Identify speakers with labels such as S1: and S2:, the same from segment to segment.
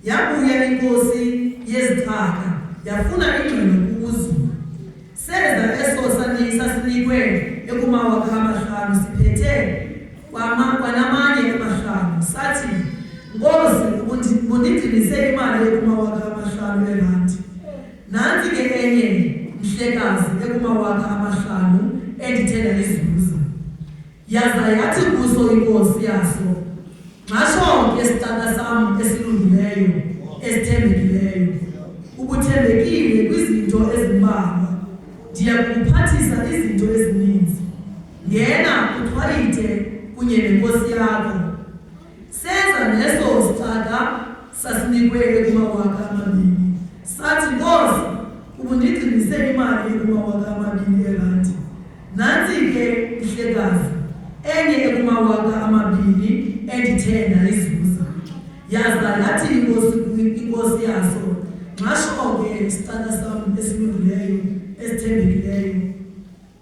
S1: Yabuya inkosi yezithaka yafuna ingxelo kuzo. Seza esosanisa sinikwe ekumawa amahlanu siphethe kwanamanye amahlanu. Sathi, Nkosi, undidilise imali ekumawa amahlanu erandi. Nansi ke enye mhlekazi ekumawaka amahlanu endithela izuza. Yaza yathi kuso inkosi yaso, ngasho ngesitaka sam esilungileyo, esithembekileyo, ubuthembekile kwizinto ezimbalwa, ndiyakuphathisa izinto ezininzi. Ngena uthwalite kunye nenkosi yakho. Seza neso sitaka sasinikwe ekumawaka amabini. Sathi, Nkosi, ubundigcinise imali ekumawaka amabini erandi. Nansi ke mhlekazi enye ekumawaka amabini endithenga izuza. Yaza yathi inkosi yaso, ngasho ke isitaka sam esilungileyo, esithembekileyo,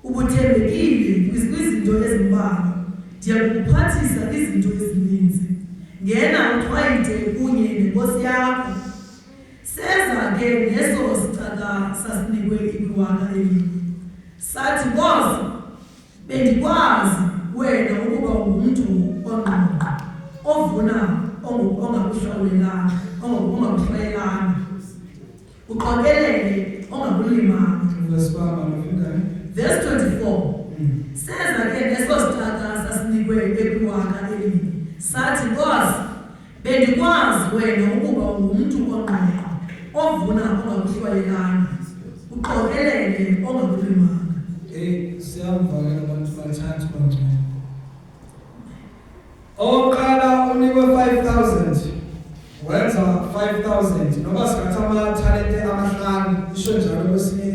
S1: ubuthembekile kwizinto ezimbalwa, ndiyakuphathisa izinto ezininzi. Ngena uthwayite kunye nenkosi yakho. Seza ke neso sitaka sasinikwe iwaka elinye. Sathi, Nkosi, bendikwazi wena ukuba ungumuntu ongqongqo, ovuna ongakuhlawulelanga, ongakuhlawulelanga, uqokelele ongakulimanga. Verse 24. Seza ke neso sitaka sasinikwe iwaka elinye. Sathi, Nkosi, bendikwazi wena ukuba ungumuntu ongqongqo, ovuna ongakuhlawulelanga, uqokelele ongakulimanga.
S2: Siyamvakela abantu bathathu bangcwele. Oqala unikwe 5,000, wenza 5,000, noma singathi amathalente amahlanu, isho njalo kwesinye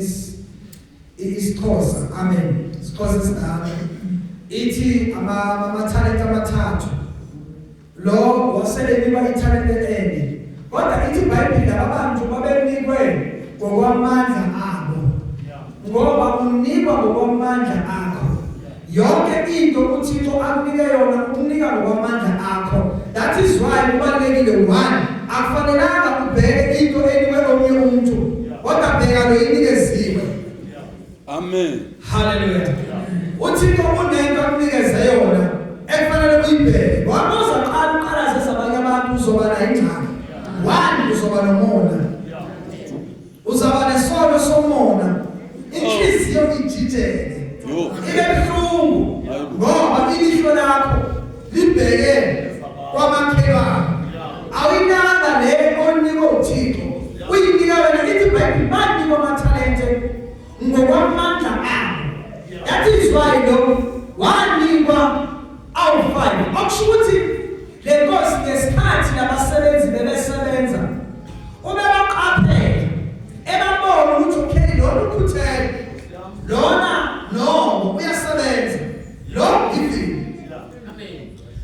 S2: isiXhosa, amen. IsiXhosa esidala ithi amathalente amathathu. Lo wasebenikwa ithalente enye. Kodwa ithi iBhayibheli abantu babenikwe ngokwamandla abo. Ngoba unikwa ngokwamandla akho. Yonke into uThixo akunike yona ukunika ngokwamandla akho. That is why kubalekile one, akufanelanga ubheke into enikwe omnye umuntu, kodwa bheka lo inikeziwe.
S3: Amen.
S2: Hallelujah. uThixo unento akunikeze yona ekufanele uyibheke. Wabuza qala sesabanye abantu uzoba na ingxaki. One, uzoba nomona. Uzaba nesono somona. Inhliziyo ijijele. Ibe buhlungu. Ngoba ilihlo lakho libheke kwamakhelwane. Awinanga le onikwe uThixo. Uyinika wena ithi iBhayibheli banikwa amathalente ngokwamandla abo. That is why lo wanikwa awu-5. Okusho ukuthi le nkosi ngesikhathi labasebenzi bebesebenza ubebaqaphela ebabona ukuthi okay lona ukhuthele lona no uyasebenza lo giving.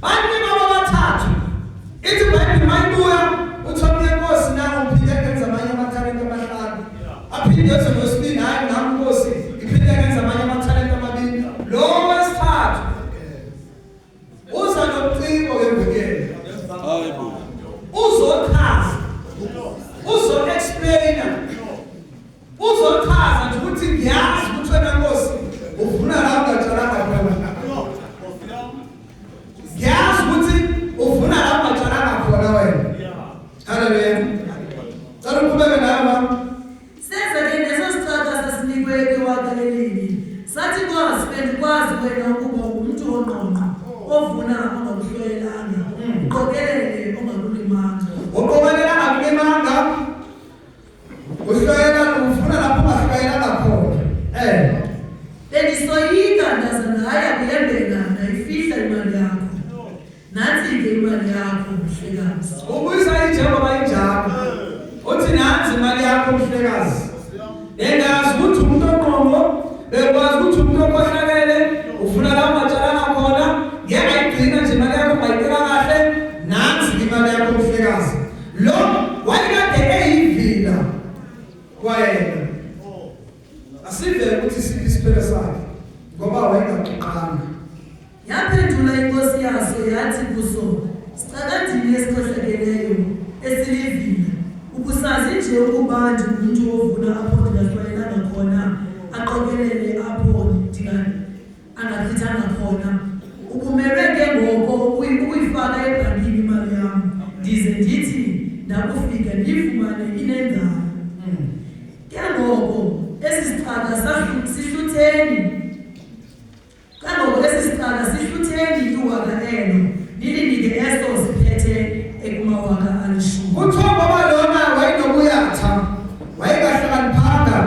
S2: Banikwa bobathathu. Ithi iBhayibheli mayibuya uthole inkosi nayo uphinde kenza amanye amathalente amahlanu. Aphinde enze ngosibili hayi nami inkosi iphinde kenza amanye amathalente amabili. Lo wesithathu uza nocingo ngembekele.
S3: Hayibo.
S2: Uzochaza. Uzo-explaina. Uzochaza nje ukuthi ngiyazi ukuthi wena Nkosi ufuna la ungatshalanga khona. Ngiyazi ukuthi ufuna la ungatshalanga khona wena. Hallelujah. Cela uqhubeke nayo mama.
S1: Seza ke neso sitaka sasinikwe iwaka elinye. Sathi, Nkosi, bendikwazi wena ukuba ungumuntu ongqongqo, ovuna ongakuhlawulelanga, uqokelele ongakulimanga.
S2: Uqokelela akulimanga. Uhlawela ufuna lapho ungahlawelanga khona.
S1: Bendisoyika ndaza ndaya kuyembela ndayifihla imali yakho. Nansi ke imali yakho mhlekazi.
S2: Ubuyisa injengoba injalo. Uthi nansi imali yakho mhlekazi. Engazi ukuthi umuntu oqongo, bekwazi ukuthi umuntu okhohlakele, ufuna la ungatshalanga khona, ngeke ayigcina nje imali yakho bayibeka kahle, nansi imali yakho mhlekazi. Lo wayekade eyivila kwayena. Asive ukuthi siphi isiphelo sakhe ngoba wayengaxoxanga.
S1: Yaphendula inkosi yaso yathi kuso, sicakadini esikhohlakeleyo esilivile. nje ukuba umuntu ovuna apho ndingahlwayelanga khona aqokelele apho angachithanga khona. Ukumelwe ke ngoko ukuyifaka ebhankini imali yam ndize ndithi ndakufika ndiyifumane inenzala. Ke ngoko esi sichaka sihlutheni iwaka elo nilinike eso siphethe ekumawaka alishumi.
S2: Kuthiwa baba lona wayenobuyatha, wayengahlakaniphanga,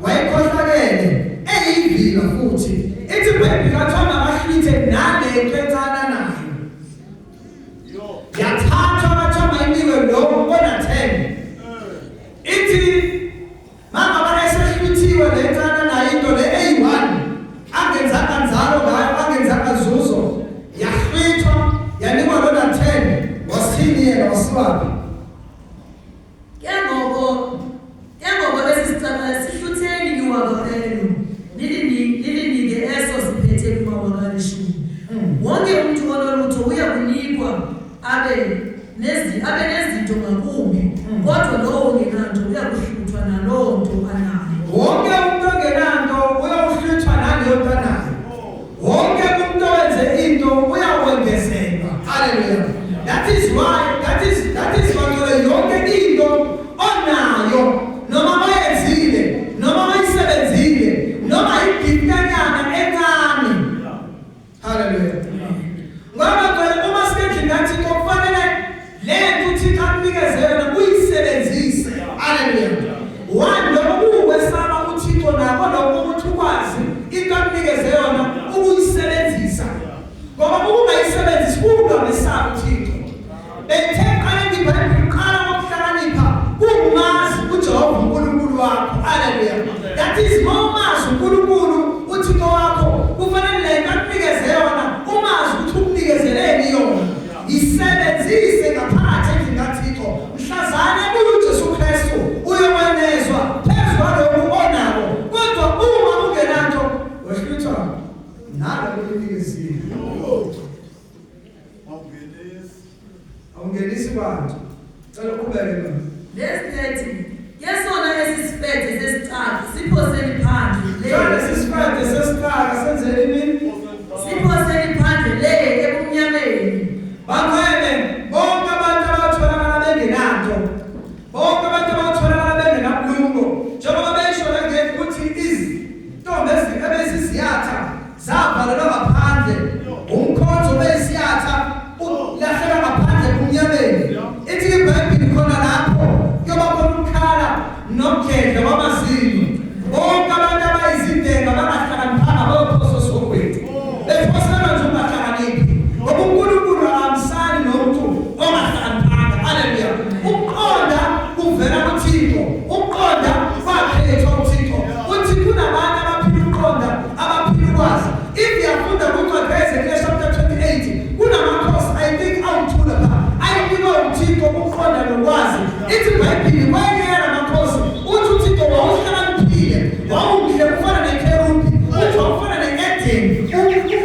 S2: wayekhohlakele, eyivila futhi. Ithi iBhayibheli kathoma abahlithe nale nto ethana nayo. Yathathwa kathoma inikwe lo ubona 10. Ithi mama bayesehluthiwe le ethana nayo into le eyi-1 angenzanga nzalo ngayo, angenzanga zuzo, yahlwithwa yanikwa lona 10. Wasithini yena wasiwaphi?
S1: Ke ngoko esi sicaka sihlutheni iwaka elo nilinike eso siphethe ekumawaka alishumi. Wonke umuntu onolutho uya kunikwa abe nezinto ngakumbi, kodwa lowo ongenanto uya kuhluthwa naloo nto anayo.
S2: Wonke umuntu ongenanto uyawuhluthwa naleyo nto anayo. Wonke umuntu owenze into uyawengezelwa. Hallelujah. That is why yonke into onayo noma mayenzile noma mayisebenzile noma igitanyana encane. Hallelujah. Ngoba uma sithi ngathi kufanele le nto uthi akunikeze uyisebenzise. Hallelujah. Wando uwesaba uThixo nako lokho ukuthi ukwazi into akunikeze yona ukuyisebenzisa. Ngoba ungayisebenzisi kungamesaba uThixo. Bethekana iBhayibheli qala ngokuhlakanipha kumazi uJehova uNkulunkulu wakho. Hallelujah. That is mawumazi uNkulunkulu uThixo wakho kufanele le nto akunikeze yona umazi ukuthi ukunikezeleni yona. Isebenzise ngaphakathi endlini kaThixo. Mhlazane kuJesu Kristu uyokwenezwa phezu kwalokho onako. Kodwa uma ungenanto wehluthwa nalo ulikezile. Awungenisi bantu. Cela ubeke manje.
S1: Lesithi yesona esisiphethe sesicaka siphoseni phandle.
S2: Jona sisiphethe sesicaka senzele nini?
S1: Siphoseni phandle le ebumnyameni.
S2: Bakhwele bonke abantu abatholakala bengenanto. Bonke abantu abatholakala bengenabulungo. Njengoba besho la ngethi ukuthi izintombi ebeziziyatha zavalelwa ngaphandle. Umkhonzo besiyatha ulahlela ngaphandle kumnyameni. Ithi iBhayibheli khona lapho kuyoba khona ukukhala nokugedla kwamazinyo. Bonke abantu abayizidenga bangahlakaniphanga bayophoswa esikhongweni. Bephoselwa nje ungahlakaniphi. Ngoba uNkulunkulu akamsali nomuntu ongahlakaniphanga. Hallelujah. Ukuqonda kuvela kuThixo. Ukuqonda kwakhethwa uThixo. Uthi kunabantu abaphila ukuqonda, abaphila ukwazi. If uyafunda kuncwadi kaEzekiel chapter 28 kunamakhosi I think awuthula pha. Ayinikwa uThixo ukuqonda nokwazi. Ithi iBhayibheli wayekela amakhosi uthi uThixo wawuhlakaniphile. Wawumuhle ufana nekerubi. Uthi wawufana ne-Eden.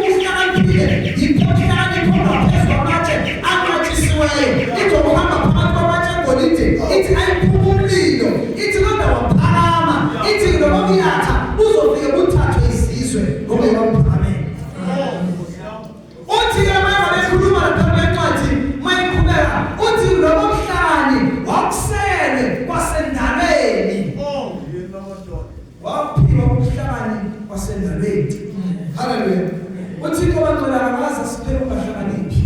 S2: Uhlakaniphile. Yiphohlakani khona phezu kwamatshe angatshisiweyo. Ithi wawuhamba phakathi kwamatshe egolide. Ithi ayiphuma umlilo. Ithi kodwa waphakama. Ithi noma uyatha uzofike uthathwe izizwe ngoba yawuphakamela. Uthi ke manje bekhuluma lapha kwencwadi mayikhuleka. Uthi noma umhlani wakusele kwasendalweni. Waphila umhlani kwasendalweni. Hallelujah. uThixo bantwana akaza siphele ungahlakaniphi.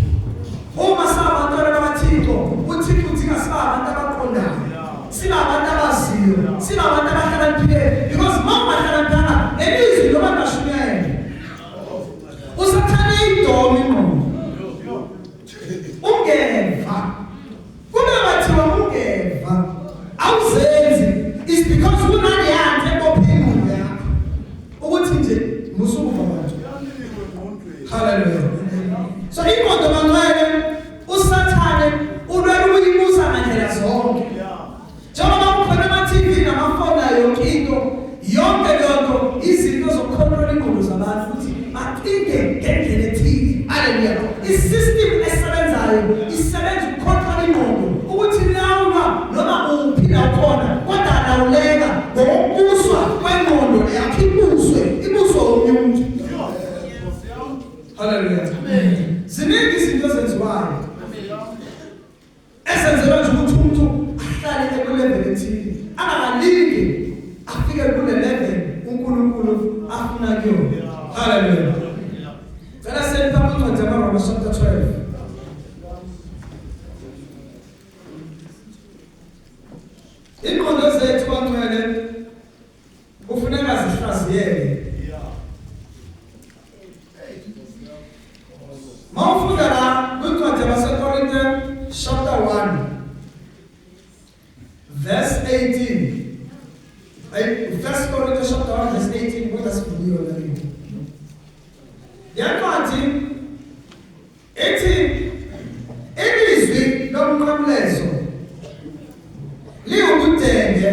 S2: Uma sabantwana bakaThixo uThixo udinga siba abantu abaqondayo, siba abantu abaziyo, siba abantu abahlakaniphile. Because uma ungahlakaniphanga nelizwi loba ngashunyayela usathane idomi ingqondo ungeva. Kube bathiwa ungeva awuzenzi is because kunani yanto ebopheni yakho ukuthi nje musuku abantu. Hallelujah. So ingqondo bangcwele usathane ulwela ukuyibusa ngandlela zonke. Njengoba kukhona ama-TV namafoni yonke into ingqondo zethu bangcwele kufuneka zihlaziyeke. Mawufunda la kwincwadi yabaseKorinte chapter 1 verse 18. 1 Corinthians chapter 1 verse 18 ngoba sivuliwe la. Yancwadi ethi ilizwi lomqamlezo liwubudenge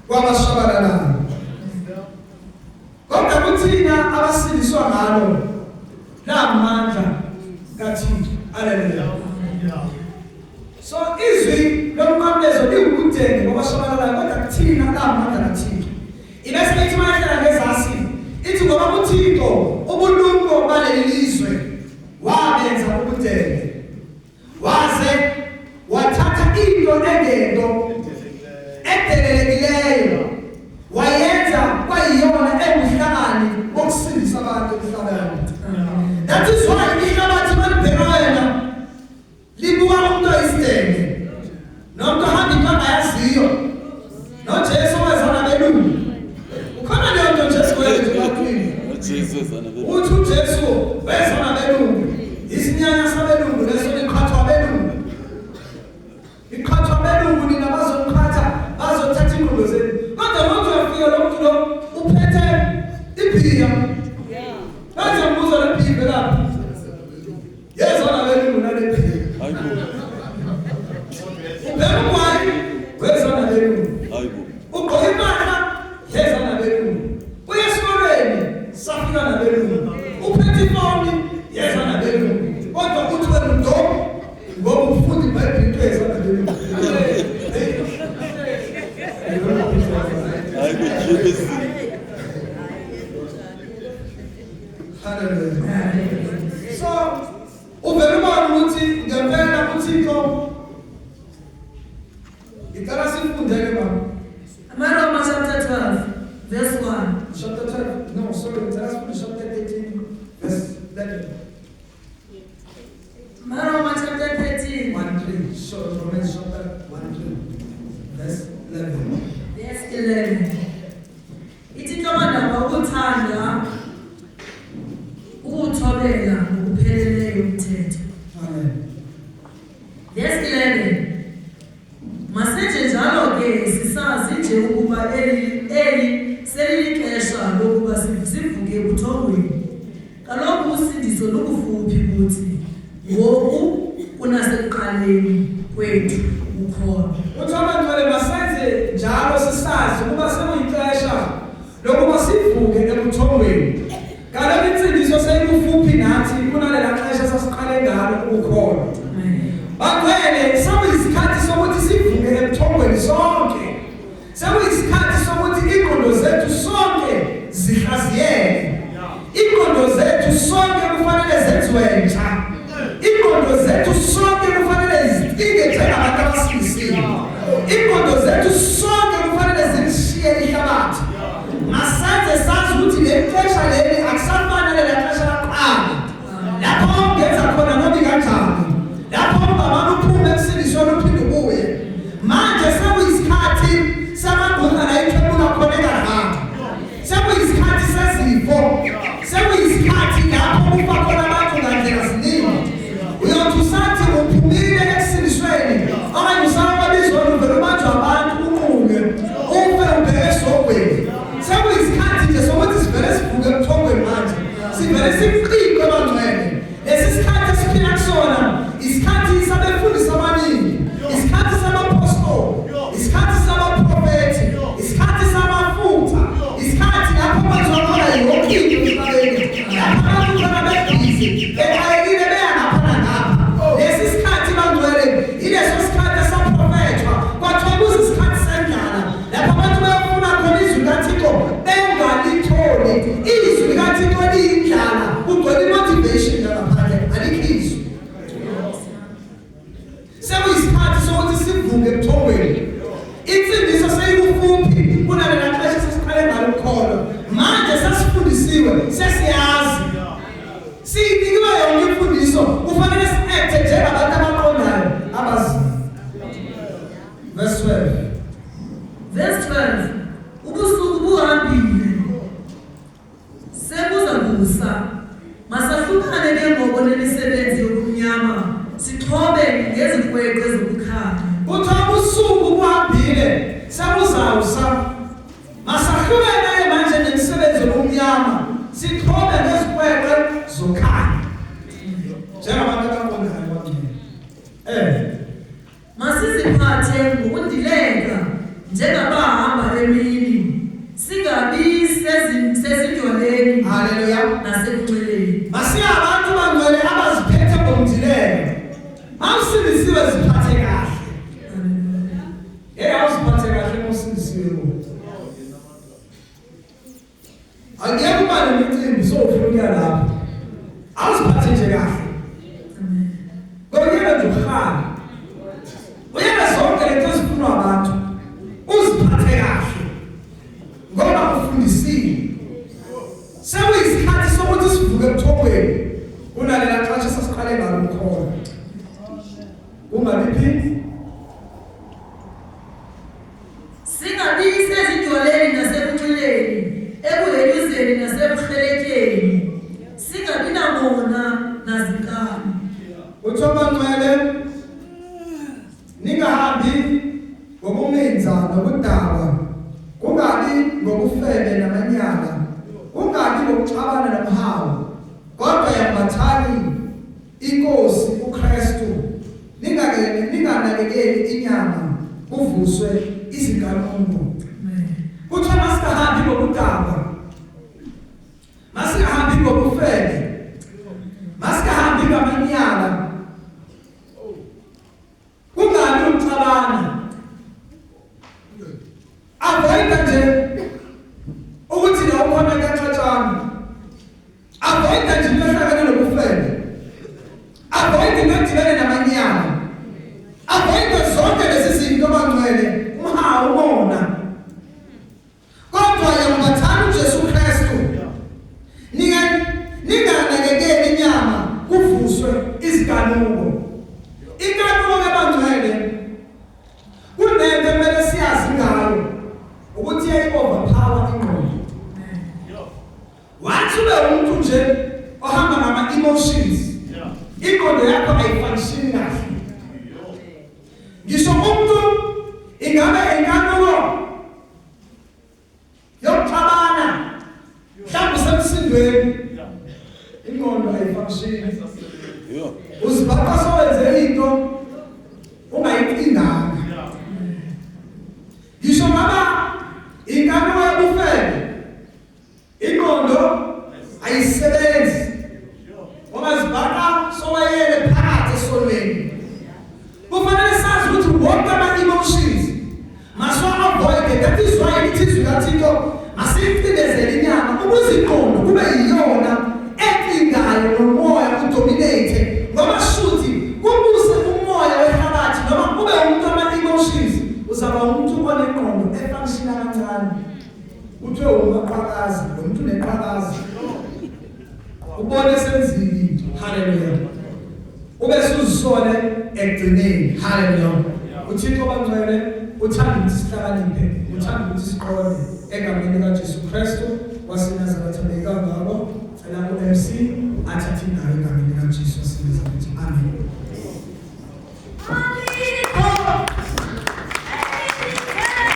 S2: kwabashabalalayo. Kodwa kuthina abasindiswa ngalo namandla kaThixo. Haleluya. So izwi lomqamlezo liwubudenge kwabashabalalayo kodwa kuthina namandla kaThixo. Ibese lithi manje ngezasi ithi ngoba uThixo ubulungu baleli lizwe wabenza ubudenge. Waze wathatha into engento edelelekileyo wayenza kwayiyona enguhlakani wokusindisa abantu emhlabeni. That is why ihlabathi malibhekana libuka umuntu oyisitenge nomuntu ahamba impanga yaziyo noJesu wezana belungu. Ukhona leyo nto Jesu wenza ebakhwini. Uthi uJesu wezana belungu. Isinyanya sabelungu leso liqhathwa belungu. Iqhathwa belungu nina bazomqhatha bazothatha inqubo zenu. Kodwa umuntu uyafika lo muntu lo uphethe ibhiya. Bathi umbuzo lephiwe lapha. Yezona belungu nalephiwe. Hayibo. Ubemkwani wezona belungu. Hayibo. Ugqoka impahla yezona belungu. Uya esikolweni safika nabelungu. Uphethe ifoni yezona belungu. Kodwa uthi wena ndo ngoba ufundi iBhayibheli yezona belungu. Hayibo Jesu. Hallelujah. So, uvela ukuthi ngempela uThixo ikala sifundele baba.
S1: Amaroma chapter 12 verse 1.
S2: Chapter 12. No, sorry, that's chapter 13 verse 11.
S1: Amaroma chapter 13
S2: 1:3. So, Romans chapter 1:3 verse 11.
S1: verse 11. Ithi ntombazana ukuthanda ukuthobela ngokupheleleyo umthetho.
S2: Amen.
S1: Verse 11. Masenje njalo ke sisazi nje ukuba eli selilixesha lokuba sivuke ebuthongweni. Kaloku usindiso lukufuphi kuthi ngoku kunasekuqaleni kwethu ukhona.
S2: Uthi abantwana masenze njalo sisazi ukuba sekuyixesha lokuba sivuke ebuthongweni. Kaloku insindiso seyikufuphi nathi kunalela xesha sasiqale ngalo ukukhona. Bakwele sekuyisikhathi sokuthi sivuke ebuthongweni sonke. Sekuyisikhathi sokuthi ingqondo zethu sonke zihlaziyeke. Ingqondo zethu sonke kufanele zenziwe ntsha. Ingqondo zethu sonke kufanele zicinge njengabantu abasindisiwe. Ingqondo zethu sonke kufanele zishiye Verse 12.
S1: Verse 12. Ubusuku buhambile. Sebuza kusa. Masahlukane ke ngoku nemisebenzi yobumnyama. Sixhobe ngezikwekwe zokukhanya.
S2: Kuthiwa ubusuku buhambile. Sebuzawusa. Masahlukane manje nemisebenzi yobumnyama. Sixhobe ngezikwekwe zokukhanya. Njengabantu abaqondayo kwamina.
S1: Masiziphathe ngokundileka njengabahamba emini. Singabi sezindlwaneni.
S2: Hallelujah.
S1: Nasekunxeleni.
S2: Masiyabantu bangcwele abaziphethe ngomdileko. Mawusindisiwe ziphathe kahle. Awuziphathe kahle mawusindisiwe ngoba. Angeke uba nemicimbi sowufuna ukuya lapho. Awuziphathe nje kahle. Ngoba nje ukuhamba. Uyenza zonke lento ezifunwa abantu. Uziphathe kahle. Ngoba ufundisile. Sekuyisikhathi sokuthi sivuke ebuthongweni. Unalela xesha sasiqale ngalo umkhono. Ungabiphi?
S1: Singabi sezindlwaneni nasekunxeleni, ebuheluzeni nasebuhleletyeni. Singabi namona nazinkani.
S2: Uthoba ngcwele ningahambi ngokuminza nokudakwa, kungabi ngokufebe namanyala, kungabi ngokuxabana nomhawu, kodwa yambathani inkosi uKristu. Ninganakekeli inyama, kuvuswe izinkanuko. Kuthiwa masikahambi ngokudakwa, masikahambi ngokufebe, masikahambi ngamanyala, kungabi ukuxabana. Avoida nje ukuthi la ukhona kaxatshana. Avoida nje into ehlangene nokufebe. Avoida into edibene namanyala. Avoida zonke lezi zinto bangcwele, umhawu ubona. Kodwa yambathani uJesu Kristu. Ninganakekeli inyama, kuvuswe izinkanuko. Inkanuko bangcwele kunento emele siyazi ngayo ukuthi iyayi-overpower ingqondo. Wathi ube umuntu nje ohamba ngama-emotions, ingqondo yakho ayifunctioni kahle. Ngisho umuntu ingabe inkanuko yokuxabana mhlawumbe usemsindweni, ingqondo ayifunctioni. Uzibhaqa sowenze into ungayicinganga. Ngisho ngaba inkanuko yobufebe, ingqondo ayisebenzi. Ungazibhaqa sowayele phakathi esonweni. Kufanele sazi ukuthi wonke ama-emotions maswa-avoide. That is why ithi izwi kaThixo masiyicindezele inyama ukuze ingqondo kube yiyona ecingayo nomoya udominate. Ngoba shuthi kubuse umoya wehlabathi noma kube umuntu ama-emotions, uzaba umuntu onengqondo efunctiona kancane. Kuthiwe ungaqhakazi, lo muntu uneqhakazi. Ubone senzile into. Hallelujah. Ube suzisole ekugcineni. Hallelujah. UThixo bangcwele uthanda ukuthi sihlakaniphe, uthanda ukuthi siqonde egameni kaJesu Kristu.